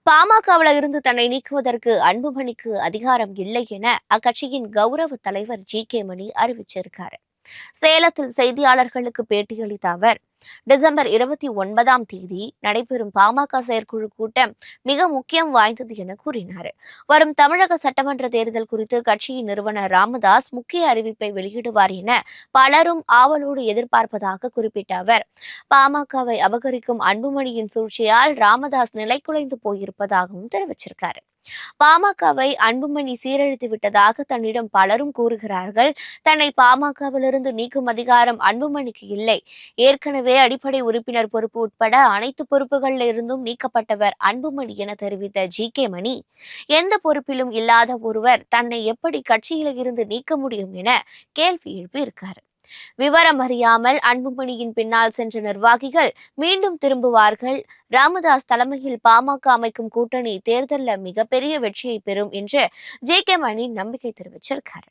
பாமகவில் இருந்து தன்னை நீக்குவதற்கு அன்புமணிக்கு அதிகாரம் இல்லை என அக்கட்சியின் கௌரவ தலைவர் ஜி.கே.மணி அறிவிச்சிருக்காரு. சேலத்தில் செய்தியாளர்களுக்கு பேட்டியளித்த அவர், டிசம்பர் 29ஆம் தேதி நடைபெறும் பாமக செயற்குழு கூட்டம் மிக முக்கியம் வாய்ந்தது என கூறினார். வரும் தமிழக சட்டமன்ற தேர்தல் குறித்து கட்சியின் நிறுவனர் ராமதாஸ் முக்கிய அறிவிப்பை வெளியிடுவார் என பலரும் ஆவலோடு எதிர்பார்ப்பதாக குறிப்பிட்ட அவர், பாமகவை அபகரிக்கும் அன்புமணியின் சூழ்ச்சியால் ராமதாஸ் நிலைகுலைந்து போயிருப்பதாகவும் தெரிவிச்சிருக்காரு. பாமகவை அன்புமணி சீரழித்து விட்டதாக தன்னிடம் பலரும் கூறுகிறார்கள். தன்னை பாமகவிலிருந்து நீக்கும் அதிகாரம் அன்புமணிக்கு இல்லை. ஏற்கனவே அடிப்படை உறுப்பினர் பொறுப்பு உட்பட அனைத்து பொறுப்புகளில் இருந்தும் நீக்கப்பட்டவர் அன்புமணி என தெரிவித்த ஜி.கே.மணி, எந்த பொறுப்பிலும் இல்லாத ஒருவர் தன்னை எப்படி கட்சியில் இருந்து நீக்க முடியும் என கேள்வி எழுப்பியிருக்கார். விவரம் அறியாமல் அன்புமணியின் பின்னால் சென்ற நிர்வாகிகள் மீண்டும் திரும்புவார்கள். ராமதாஸ் தலைமையில் பாமக அமைக்கும் கூட்டணி தேர்தலில் மிகப்பெரிய வெற்றியை பெறும் என்று ஜே.கே.மணி நம்பிக்கை தெரிவிச்சிருக்காரு.